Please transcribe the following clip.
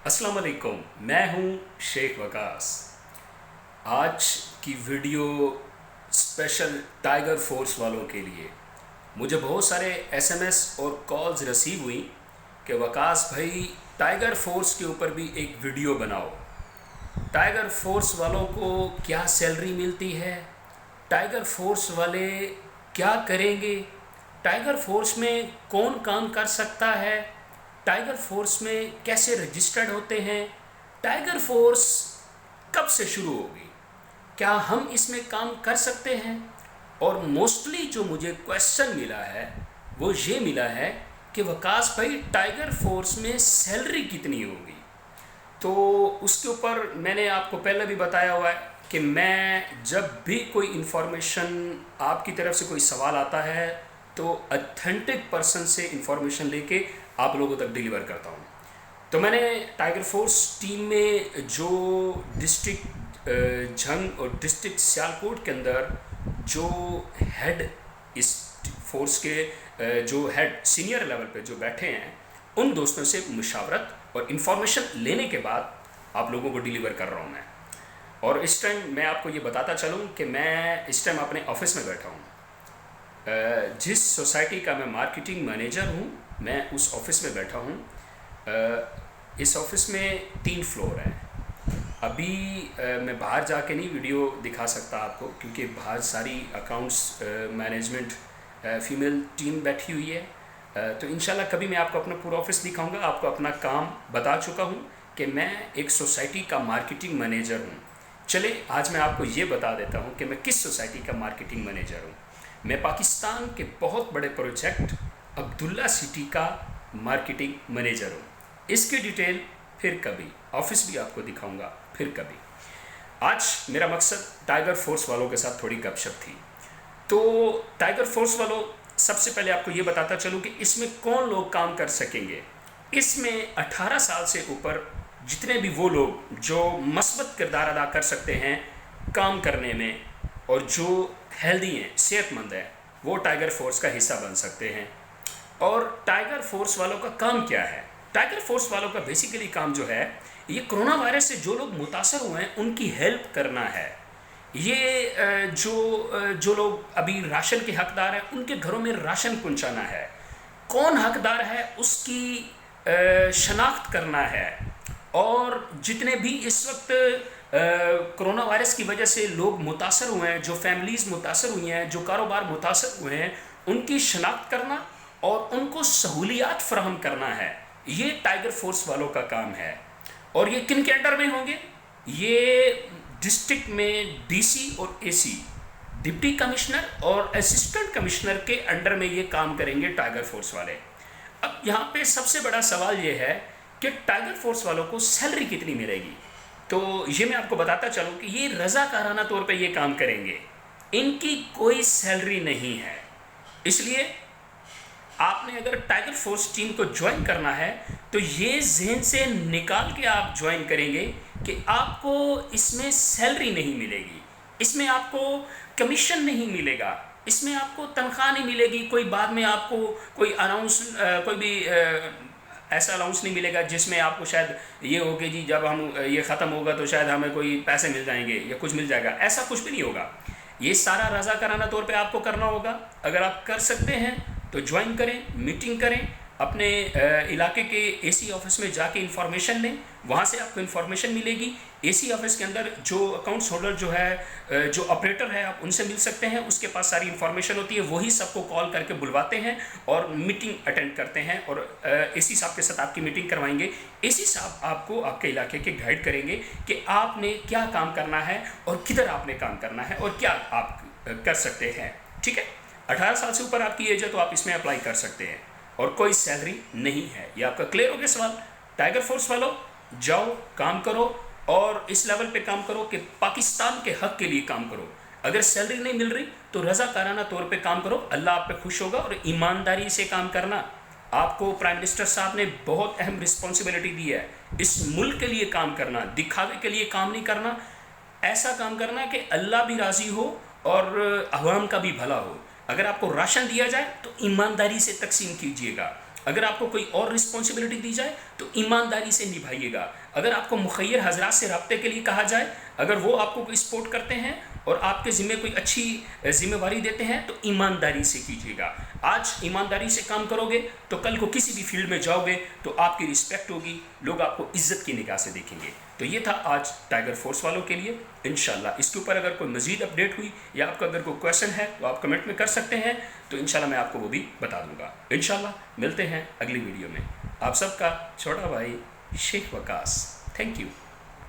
अस्सलाम वालेकुम। मैं हूं शेख वकास। आज की वीडियो स्पेशल टाइगर फोर्स वालों के लिए। मुझे बहुत सारे एसएमएस और कॉल्स रिसीव हुई कि वकास भाई टाइगर फोर्स के ऊपर भी एक वीडियो बनाओ। टाइगर फोर्स वालों को क्या सैलरी मिलती है, टाइगर फोर्स वाले क्या करेंगे, टाइगर फोर्स में कौन काम कर सकता है, टाइगर फोर्स में कैसे रजिस्टर्ड होते हैं, टाइगर फोर्स कब से शुरू होगी, क्या हम इसमें काम कर सकते हैं। और मोस्टली जो मुझे क्वेश्चन मिला है वो ये मिला है कि वकास भाई टाइगर फोर्स में सैलरी कितनी होगी। तो उसके ऊपर मैंने आपको पहले भी बताया हुआ है कि मैं जब भी कोई इन्फॉर्मेशन, आपकी तरफ से कोई सवाल आता है तो ऑथेंटिक पर्सन से इन्फॉर्मेशन लेके आप लोगों तक डिलीवर करता हूँ। तो मैंने टाइगर फोर्स टीम में जो डिस्ट्रिक्ट झंग और डिस्ट्रिक्ट सियालकोट के अंदर जो हेड इस फोर्स के जो हेड सीनियर लेवल पे जो बैठे हैं उन दोस्तों से मुशावरत और इन्फॉर्मेशन लेने के बाद आप लोगों को डिलीवर कर रहा हूँ मैं। और इस टाइम मैं आपको ये बताता चलूँ कि मैं इस टाइम अपने ऑफिस में बैठा हूँ। जिस सोसाइटी का मैं मार्केटिंग मैनेजर हूँ, मैं उस ऑफिस में बैठा हूँ। इस ऑफिस में 3 फ्लोर हैं। अभी मैं बाहर जाके नहीं वीडियो दिखा सकता आपको, क्योंकि बाहर सारी अकाउंट्स मैनेजमेंट फीमेल टीम बैठी हुई है। तो इंशाल्लाह कभी मैं आपको अपना पूरा ऑफिस दिखाऊंगा। आपको अपना काम बता चुका हूँ कि मैं एक सोसाइटी का मार्केटिंग मैनेजर हूँ। चले आज मैं आपको ये बता देता हूँ कि मैं किस सोसाइटी का मार्केटिंग मैनेजर हूँ। मैं पाकिस्तान के बहुत बड़े प्रोजेक्ट अब्दुल्ला सिटी का मार्केटिंग मैनेजर हूँ। इसकी डिटेल फिर कभी, ऑफिस भी आपको दिखाऊंगा फिर कभी। आज मेरा मकसद टाइगर फोर्स वालों के साथ थोड़ी गपशप थी। तो टाइगर फोर्स वालों, सबसे पहले आपको ये बताता चलूँ कि इसमें कौन लोग काम कर सकेंगे। इसमें 18 साल से ऊपर जितने भी वो लोग जो मस्बत किरदार अदा कर सकते हैं काम करने में और जो हेल्दी हैं, सेहतमंद हैं, वो टाइगर फोर्स का हिस्सा बन सकते हैं। और टाइगर फोर्स वालों का काम क्या है? टाइगर फोर्स वालों का बेसिकली काम जो है, ये कोरोना वायरस से जो लोग मुतासर हुए हैं उनकी हेल्प करना है। ये जो लोग अभी राशन के हकदार हैं उनके घरों में राशन पहुंचाना है। कौन हकदार है उसकी शनाख्त करना है। और जितने भी इस वक्त कोरोना वायरस की वजह से लोग मुतासर हुए हैं, जो फैमिलीज़ मुतासर हुई हैं, जो कारोबार मुतासर हुए हैं, उनकी शनाख्त करना और उनको सहूलियात फराहम करना है। ये टाइगर फोर्स वालों का काम है। और ये किन के अंडर में होंगे? ये डिस्ट्रिक्ट में डीसी और एसी, डिप्टी कमिश्नर और असिस्टेंट कमिश्नर के अंडर में ये काम करेंगे टाइगर फोर्स वाले। अब यहाँ पे सबसे बड़ा सवाल ये है कि टाइगर फोर्स वालों को सैलरी कितनी मिलेगी। तो ये मैं आपको बताता चलूँ कि ये रज़ाकाराना तौर पे ये काम करेंगे, इनकी कोई सैलरी नहीं है। इसलिए आपने अगर टाइगर फोर्स टीम को ज्वाइन करना है तो ये जहन से निकाल के आप ज्वाइन करेंगे कि आपको इसमें सैलरी नहीं मिलेगी, इसमें आपको कमीशन नहीं मिलेगा, इसमें आपको तनख्वाह नहीं मिलेगी। कोई बाद में आपको कोई कोई भी ऐसा अनाउंस नहीं मिलेगा जिसमें आपको शायद ये हो कि जी जब हम ये ख़त्म होगा तो शायद हमें कोई पैसे मिल जाएंगे या कुछ मिल जाएगा। ऐसा कुछ भी नहीं होगा। ये सारा रज़ाकाराना तौर पे आपको करना होगा। अगर आप कर सकते हैं तो ज्वाइन करें, मीटिंग करें, अपने इलाके के एसी ऑफिस में जाके इन्फॉर्मेशन लें, वहाँ से आपको इन्फॉर्मेशन मिलेगी। एसी ऑफिस के अंदर जो अकाउंट्स होल्डर जो है, जो ऑपरेटर है, आप उनसे मिल सकते हैं। उसके पास सारी इन्फॉर्मेशन होती है, वही सबको कॉल करके बुलवाते हैं और मीटिंग अटेंड करते हैं और एसी साहब के साथ आपकी मीटिंग करवाएंगे। एसी साहब आपको आपके इलाके के गाइड करेंगे कि आपने क्या काम करना है और किधर आपने काम करना है और क्या आप कर सकते हैं। ठीक है, 18 साल से ऊपर आपकी एज है तो आप इसमें अप्लाई कर सकते हैं और कोई सैलरी नहीं है। ये आपका क्लियर हो गया सवाल? टाइगर फोर्स वालों, जाओ काम करो और इस लेवल पे काम करो कि पाकिस्तान के हक के लिए काम करो। अगर सैलरी नहीं मिल रही तो रज़ाकाराना तौर पे काम करो, अल्लाह आप पे खुश होगा। और ईमानदारी से काम करना, आपको प्राइम मिनिस्टर साहब ने बहुत अहम रिस्पॉन्सिबिलिटी दी है। इस मुल्क के लिए काम करना, दिखावे के लिए काम नहीं करना। ऐसा काम करना कि अल्लाह भी राज़ी हो और अवाम का भी भला हो। अगर आपको राशन दिया जाए तो ईमानदारी से तकसीम कीजिएगा اگر آپ کو کوئی اور رسپانسبلٹی دی جائے تو ایمانداری سے نبھائیے گا. اگر آپ کو مخیر حضرات سے رابطے کے لیے کہا جائے، اگر وہ آپ کو کوئی سپورٹ کرتے ہیں اور آپ کے ذمہ کوئی اچھی ذمہ داری دیتے ہیں تو ایمانداری سے کیجیے گا. آج ایمانداری سے کام کرو گے تو کل کو کسی بھی فیلڈ میں جاؤ گے تو آپ کی رسپیکٹ ہوگی، لوگ آپ کو عزت کی نگاہ سے دیکھیں گے. تو یہ تھا آج ٹائیگر فورس والوں کے لیے. انشاءاللہ اس کے اوپر اگر کوئی مزید اپڈیٹ ہوئی یا آپ کا اگر کوئی کویشچن ہے تو آپ کمنٹ میں کر سکتے ہیں، تو انشاءاللہ میں آپ کو وہ بھی بتا دوں گا. انشاءاللہ ملتے ہیں اگلی ویڈیو میں. آپ سب کا چھوٹا بھائی شیخ وقاص. Thank you.